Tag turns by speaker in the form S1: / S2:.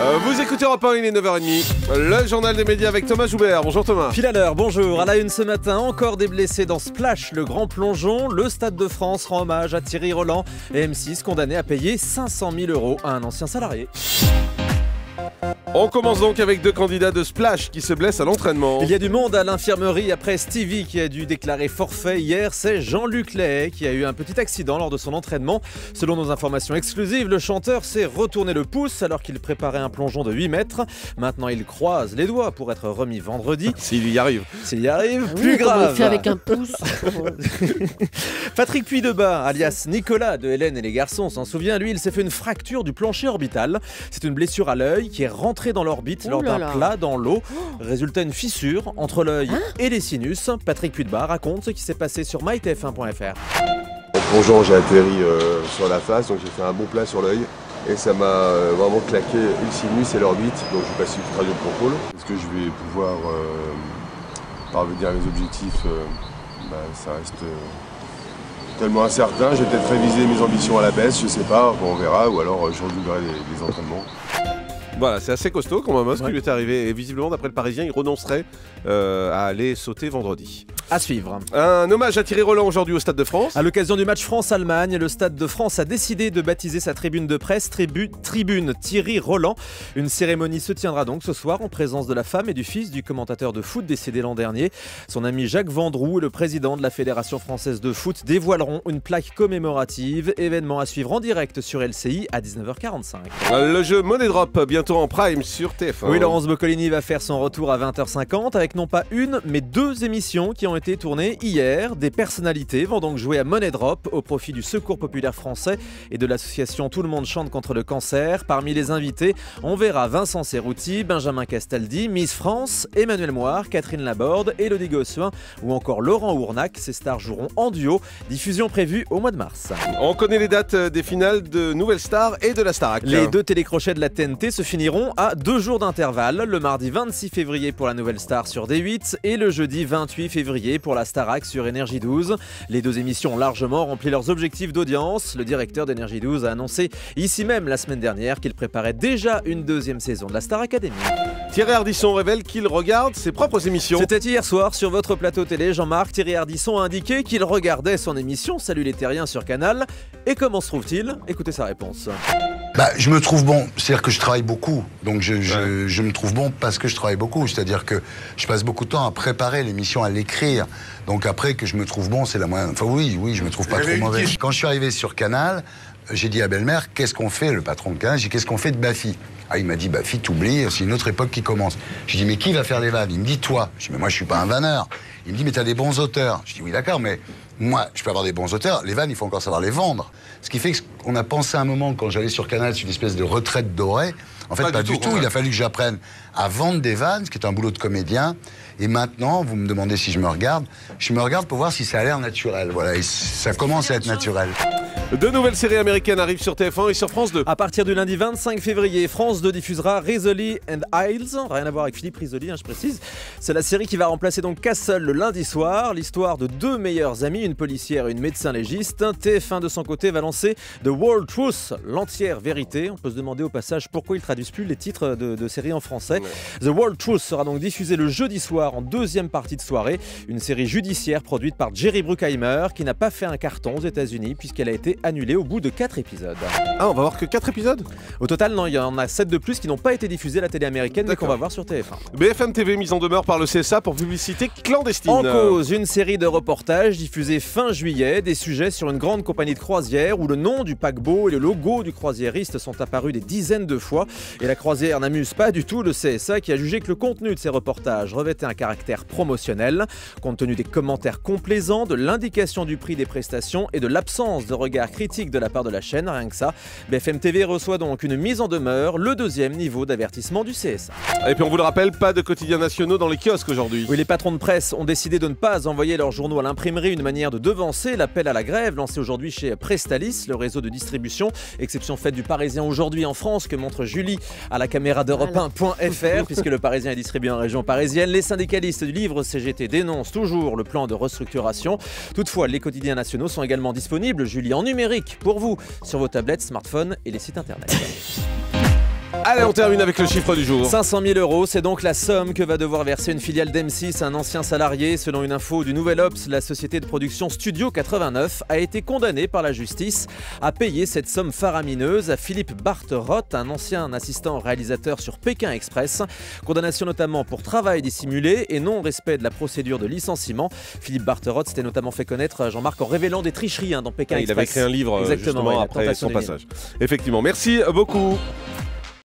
S1: Vous écoutez Europe 1, il est 9h30. Le journal des médias avec Thomas Joubert. Bonjour Thomas.
S2: Pile à l'heure, bonjour. À la une ce matin, encore des blessés dans Splash, le grand plongeon. Le Stade de France rend hommage à Thierry Roland et M6 condamné à payer 500 000 € à un ancien salarié.
S1: On commence donc avec deux candidats de Splash qui se blessent à l'entraînement.
S2: Il y a du monde à l'infirmerie après Stevie qui a dû déclarer forfait hier. C'est Jean-Luc Lahaye qui a eu un petit accident lors de son entraînement. Selon nos informations exclusives, le chanteur s'est retourné le pouce alors qu'il préparait un plongeon de 8 mètres. Maintenant, il croise les doigts pour être remis vendredi.
S1: S'il y arrive.
S2: S'il y arrive,
S3: Oui,
S2: plus grave.
S3: Il fait avec un pouce.
S2: Patrick Puydebas, alias Nicolas de Hélène et les garçons, s'en souvient. Lui, il s'est fait une fracture du plancher orbital. C'est une blessure à l'œil qui est rentrée dans l'orbite lors d'un plat dans l'eau. Résultat, une fissure entre l'œil et les sinus. Patrick Puydebas raconte ce qui s'est passé sur mytf1.fr.
S4: En plongeant, j'ai atterri sur la face, donc j'ai fait un bon plat sur l'œil. Et ça m'a vraiment claqué le sinus et l'orbite, donc je vais passer une radio de contrôle. Est-ce que je vais pouvoir parvenir à mes objectifs ça reste tellement incertain. Je vais peut-être réviser mes ambitions à la baisse, je sais pas, on verra, ou alors je redoublerai les entraînements.
S1: Voilà, c'est assez costaud quand même, ce qui lui est arrivé. Et visiblement, d'après le Parisien, il renoncerait à aller sauter vendredi.
S2: À suivre.
S1: Un hommage à Thierry Roland aujourd'hui au Stade de France.
S2: À l'occasion du match France-Allemagne, le Stade de France a décidé de baptiser sa tribune de presse Tribune Thierry Roland. Une cérémonie se tiendra donc ce soir en présence de la femme et du fils du commentateur de foot décédé l'an dernier. Son ami Jacques Vendroux et le président de la Fédération française de foot dévoileront une plaque commémorative. Événement à suivre en direct sur LCI à 19h45.
S1: Le jeu Money Drop, bientôt en prime sur TF1.
S2: Oui, Laurence Boccolini va faire son retour à 20h50 avec non pas une, mais deux émissions qui ont été tournées hier. Des personnalités vont donc jouer à Money Drop au profit du Secours populaire français et de l'association Tout le monde chante contre le cancer. Parmi les invités, on verra Vincent Cerruti, Benjamin Castaldi, Miss France, Emmanuel Moire, Catherine Laborde, Élodie Gossuin ou encore Laurent Ournac. Ces stars joueront en duo. Diffusion prévue au mois de mars.
S1: On connaît les dates des finales de Nouvelle Star et de la Starac.
S2: Les deux télécrochets de la TNT se finiront à 2 jours d'intervalle, le mardi 26 février pour la Nouvelle Star sur D8 et le jeudi 28 février pour la Starac sur Énergie 12. Les deux émissions ont largement rempli leurs objectifs d'audience. Le directeur d'Énergie 12 a annoncé ici même la semaine dernière qu'il préparait déjà une deuxième saison de la Star Academy.
S1: Thierry Ardisson révèle qu'il regarde ses propres émissions.
S2: C'était hier soir sur votre plateau télé, Jean-Marc. Thierry Ardisson a indiqué qu'il regardait son émission Salut les Terriens sur Canal. Et comment se trouve-t-il? Écoutez sa réponse.
S5: Je me trouve bon, c'est-à-dire que je travaille beaucoup, donc je me trouve bon parce que je travaille beaucoup, c'est-à-dire que je passe beaucoup de temps à préparer l'émission, à l'écrire, donc après que je me trouve bon, c'est la moyenne, enfin oui, je me trouve pas trop mauvais. Quand je suis arrivé sur Canal, j'ai dit à Belle-Mère, qu'est-ce qu'on fait, le patron de Canal, j'ai dit qu'est-ce qu'on fait de Baffy? Ah, il m'a dit, Baffy, t'oublies, c'est une autre époque qui commence. J'ai dit, mais qui va faire les vannes? Il me dit, toi. Je dis, mais moi, je suis pas un vanneur. Il me dit, mais t'as des bons auteurs. Je dis, oui, d'accord, mais moi, je peux avoir des bons auteurs. Les vannes, il faut encore savoir les vendre. Ce qui fait qu'on a pensé un moment, quand j'allais sur Canal, sur une espèce de retraite dorée. En fait, pas du tout. Il a fallu que j'apprenne à vendre des vannes, ce qui est un boulot de comédien. Et maintenant, vous me demandez si je me regarde pour voir si ça a l'air naturel. Voilà, et ça commence à être naturel.
S1: Deux nouvelles séries américaines arrivent sur TF1 et sur France 2.
S2: À partir du lundi 25 février, France 2 diffusera Rizzoli and Isles. Rien à voir avec Philippe Rizzoli, je précise. C'est la série qui va remplacer donc Castle le lundi soir. L'histoire de deux meilleures amies, une policière et une médecin légiste. TF1 de son côté va lancer The World Truth, l'entière vérité. On peut se demander au passage pourquoi ils traduisent plus les titres de séries en français. The World Truth sera donc diffusé le jeudi soir en deuxième partie de soirée. Une série judiciaire produite par Jerry Bruckheimer qui n'a pas fait un carton aux États-Unis puisqu'elle a été annulée au bout de 4 épisodes.
S1: Ah, on va voir que 4 épisodes?
S2: Au total, non, il y en a 7 de plus qui n'ont pas été diffusés à la télé américaine mais qu'on va voir sur TF1.
S1: BFM TV mise en demeure par le CSA pour publicité clandestine.
S2: En cause, une série de reportages diffusés fin juillet, des sujets sur une grande compagnie de croisière où le nom du paquebot et le logo du croisiériste sont apparus des dizaines de fois. Et la croisière n'amuse pas du tout le CSA qui a jugé que le contenu de ces reportages revêtait un caractère promotionnel, compte tenu des commentaires complaisants, de l'indication du prix des prestations et de l'absence de regard critique de la part de la chaîne, rien que ça. BFM TV reçoit donc une mise en demeure, le deuxième niveau d'avertissement du CSA.
S1: Et puis on vous le rappelle, pas de quotidiens nationaux dans les kiosques aujourd'hui.
S2: Oui, les patrons de presse ont décidé de ne pas envoyer leurs journaux à l'imprimerie, une manière de devancer l'appel à la grève lancé aujourd'hui chez Prestalis, le réseau de distribution. Exception faite du Parisien aujourd'hui en France que montre Julie à la caméra d'Europe1.fr puisque le Parisien est distribué en région parisienne. Les syndicalistes du livre CGT dénoncent toujours le plan de restructuration. Toutefois, les quotidiens nationaux sont également disponibles, Julie, en numérique pour vous sur vos tablettes, smartphones et les sites internet.
S1: Allez, on termine avec le chiffre du jour.
S2: 500 000 €, c'est donc la somme que va devoir verser une filiale d'M6 à un ancien salarié. Selon une info du Nouvel Obs, la société de production Studio 89 a été condamnée par la justice à payer cette somme faramineuse à Philippe Barterotte, un ancien assistant réalisateur sur Pékin Express. Condamnation notamment pour travail dissimulé et non-respect de la procédure de licenciement. Philippe Barterotte s'était notamment fait connaître, Jean-Marc, en révélant des tricheries dans Pékin Express.
S1: Il avait écrit un livre
S2: Exactement,
S1: justement
S2: la
S1: après
S2: tentation
S1: son
S2: des mines.
S1: passage. Effectivement, merci beaucoup.